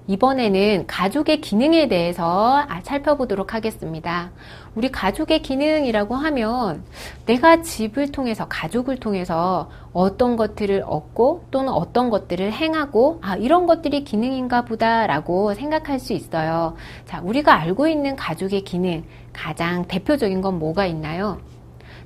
이번에는 가족의 기능에 대해서 살펴보도록 하겠습니다. 우리 가족의 기능이라고 하면 내가 집을 통해서, 가족을 통해서 어떤 것들을 얻고 또는 어떤 것들을 행하고 이런 것들이 기능인가 보다라고 생각할 수 있어요. 자, 우리가 알고 있는 가족의 기능, 가장 대표적인 건 뭐가 있나요?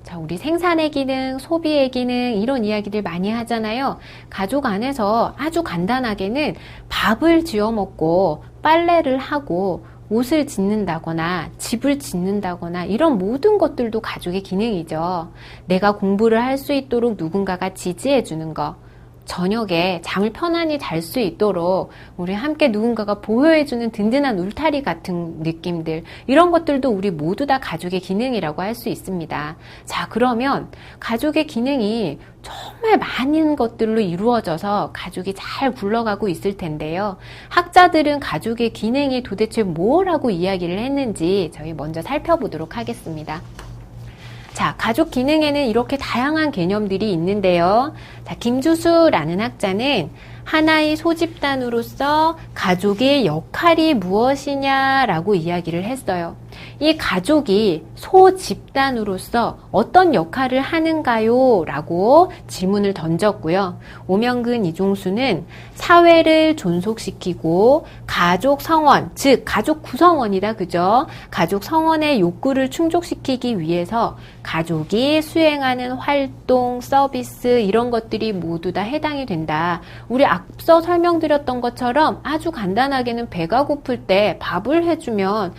자, 우리 생산의 기능, 소비의 기능 이런 이야기들 많이 하잖아요. 가족 안에서 아주 간단하게는 밥을 지어 먹고 빨래를 하고 옷을 짓는다거나 집을 짓는다거나 이런 모든 것들도 가족의 기능이죠. 내가 공부를 할 수 있도록 누군가가 지지해 주는 거, 저녁에 잠을 편안히 잘 수 있도록 우리 함께 누군가가 보호해주는 든든한 울타리 같은 느낌들, 이런 것들도 우리 모두 다 가족의 기능이라고 할 수 있습니다. 자, 그러면 가족의 기능이 정말 많은 것들로 이루어져서 가족이 잘 굴러가고 있을 텐데요. 학자들은 가족의 기능이 도대체 뭐라고 이야기를 했는지 저희 먼저 살펴보도록 하겠습니다. 자, 가족 기능에는 이렇게 다양한 개념들이 있는데요. 자, 김주수라는 학자는 하나의 소집단으로서 가족의 역할이 무엇이냐라고 이야기를 했어요. 이 가족이 소집단으로서 어떤 역할을 하는가요? 라고 질문을 던졌고요. 오명근 이종수는 사회를 존속시키고 가족 성원, 즉 가족 구성원이다, 그죠? 가족 성원의 욕구를 충족시키기 위해서 가족이 수행하는 활동, 서비스 이런 것들이 모두 다 해당이 된다. 우리 앞서 설명드렸던 것처럼 아주 간단하게는 배가 고플 때 밥을 해주면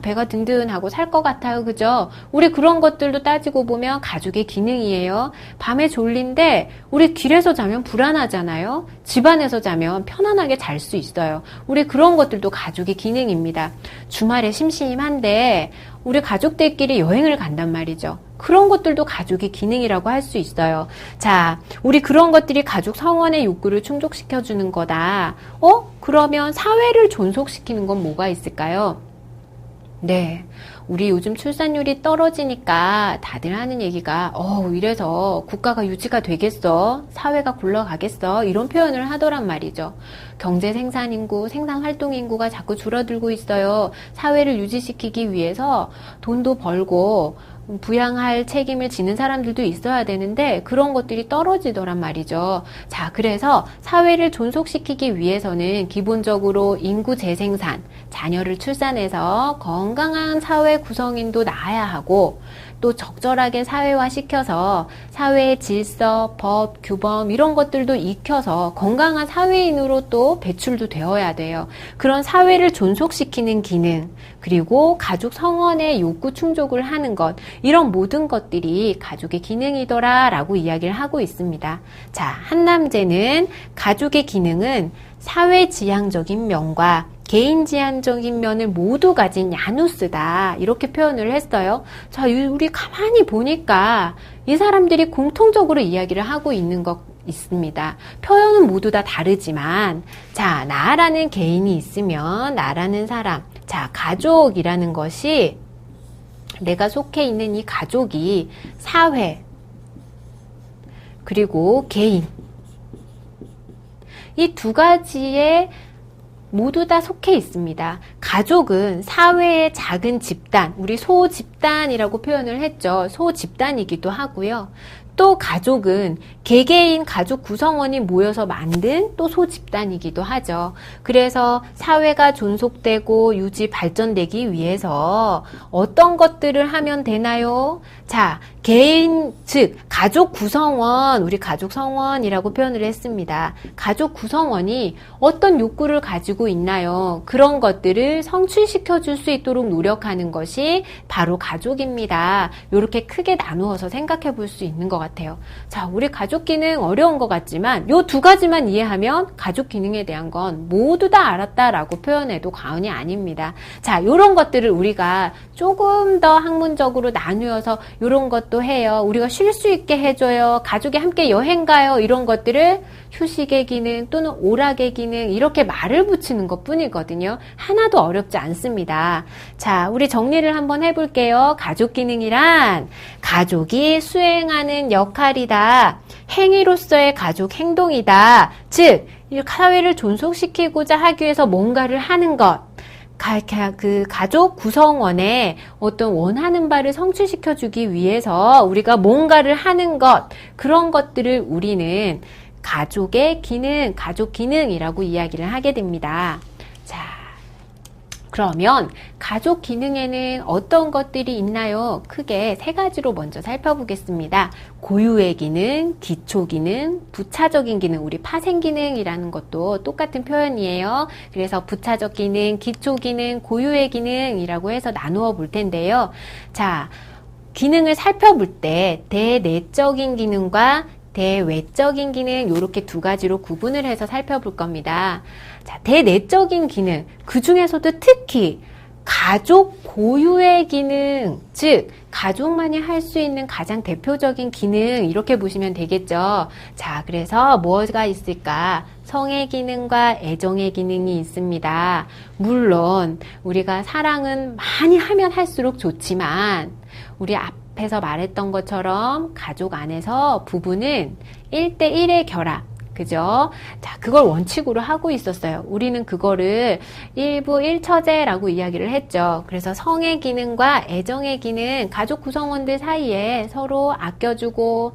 배가 든든하고 살 것 같아요, 그죠? 우리 그런 것들도 따지고 보면 가족의 기능이에요. 밤에 졸린데 우리 길에서 자면 불안하잖아요. 집안에서 자면 편안하게 잘 수 있어요. 우리 그런 것들도 가족의 기능입니다. 주말에 심심한데 우리 가족들끼리 여행을 간단 말이죠. 그런 것들도 가족의 기능이라고 할 수 있어요. 자, 우리 그런 것들이 가족 성원의 욕구를 충족시켜주는 거다. 그러면 사회를 존속시키는 건 뭐가 있을까요? 네, 우리 요즘 출산율이 떨어지니까 다들 하는 얘기가 이래서 국가가 유지가 되겠어? 사회가 굴러가겠어? 이런 표현을 하더란 말이죠. 경제 생산인구, 생산활동인구가 자꾸 줄어들고 있어요. 사회를 유지시키기 위해서 돈도 벌고 부양할 책임을 지는 사람들도 있어야 되는데 그런 것들이 떨어지더란 말이죠. 자, 그래서 사회를 존속시키기 위해서는 기본적으로 인구 재생산, 자녀를 출산해서 건강한 사회 구성인도 낳아야 하고 또 적절하게 사회화시켜서 사회의 질서, 법, 규범 이런 것들도 익혀서 건강한 사회인으로 또 배출도 되어야 돼요. 그런 사회를 존속시키는 기능, 그리고 가족 성원의 욕구 충족을 하는 것, 이런 모든 것들이 가족의 기능이더라라고 이야기를 하고 있습니다. 자, 한남재는 가족의 기능은 사회지향적인 면과 개인지향적인 면을 모두 가진 야누스다, 이렇게 표현을 했어요. 자, 우리 가만히 보니까 이 사람들이 공통적으로 이야기를 하고 있는 것 있습니다. 표현은 모두 다 다르지만, 자, 나라는 개인이 있으면 나라는 사람, 자, 가족이라는 것이 내가 속해 있는 이 가족이 사회, 그리고 개인, 이 두 가지의 모두 다 속해 있습니다. 가족은 사회의 작은 집단, 우리 소집단이라고 표현을 했죠. 소집단이기도 하고요. 또 가족은 개개인 가족 구성원이 모여서 만든 또 소집단이기도 하죠. 그래서 사회가 존속되고 유지 발전되기 위해서 어떤 것들을 하면 되나요? 자, 개인, 즉 가족 구성원, 우리 가족 성원이라고 표현을 했습니다. 가족 구성원이 어떤 욕구를 가지고 있나요? 그런 것들을 성취시켜 줄 수 있도록 노력하는 것이 바로 가족입니다. 이렇게 크게 나누어서 생각해 볼 수 있는 것 같아요. 자, 우리 가족 기능 어려운 것 같지만 요 두 가지만 이해하면 가족 기능에 대한 건 모두 다 알았다라고 표현해도 과언이 아닙니다. 자, 요런 것들을 우리가 조금 더 학문적으로 나누어서 요런 것도 해요. 우리가 쉴 수 있게 해줘요. 가족이 함께 여행 가요. 이런 것들을 휴식의 기능 또는 오락의 기능 이렇게 말을 붙이는 것 뿐이거든요. 하나도 어렵지 않습니다. 자, 우리 정리를 한번 해볼게요. 가족 기능이란 가족이 수행하는 역할이다. 행위로서의 가족 행동이다. 즉, 이 사회를 존속시키고자 하기 위해서 뭔가를 하는 것. 그 가족 구성원의 어떤 원하는 바를 성취시켜주기 위해서 우리가 뭔가를 하는 것, 그런 것들을 우리는 가족의 기능, 가족 기능이라고 이야기를 하게 됩니다. 자, 그러면 가족 기능에는 어떤 것들이 있나요? 크게 세 가지로 먼저 살펴보겠습니다. 고유의 기능, 기초 기능, 부차적인 기능, 우리 파생 기능이라는 것도 똑같은 표현이에요. 그래서 부차적 기능, 기초 기능, 고유의 기능이라고 해서 나누어 볼 텐데요. 자, 기능을 살펴볼 때 대내적인 기능과 대외적인 기능, 이렇게 두 가지로 구분을 해서 살펴볼 겁니다. 자, 대내적인 기능, 그 중에서도 특히 가족 고유의 기능, 즉 가족만이 할 수 있는 가장 대표적인 기능, 이렇게 보시면 되겠죠. 자, 그래서 뭐가 있을까? 성의 기능과 애정의 기능이 있습니다. 물론 우리가 사랑은 많이 하면 할수록 좋지만 우리 앞에서 말했던 것처럼 가족 안에서 부부는 1대1의 결합, 그죠? 자, 그걸 원칙으로 하고 있었어요. 우리는 그거를 일부 1처제라고 이야기를 했죠. 그래서 성의 기능과 애정의 기능, 가족 구성원들 사이에 서로 아껴주고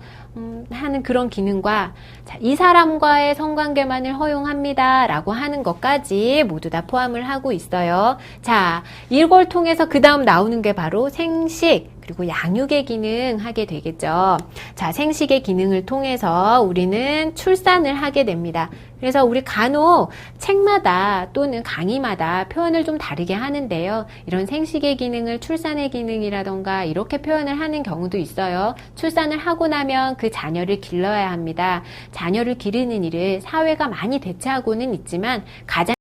하는 그런 기능과, 자, 이 사람과의 성관계만을 허용합니다 라고 하는 것까지 모두 다 포함을 하고 있어요. 자, 이걸 통해서 그 다음 나오는 게 바로 생식, 그리고 양육의 기능 하게 되겠죠. 자, 생식의 기능을 통해서 우리는 출산을 하게 됩니다. 그래서 우리 간혹 책마다 또는 강의마다 표현을 좀 다르게 하는데요. 이런 생식의 기능을 출산의 기능이라던가 이렇게 표현을 하는 경우도 있어요. 출산을 하고 나면 그 자녀를 길러야 합니다. 자녀를 기르는 일을 사회가 많이 대체하고는 있지만 가장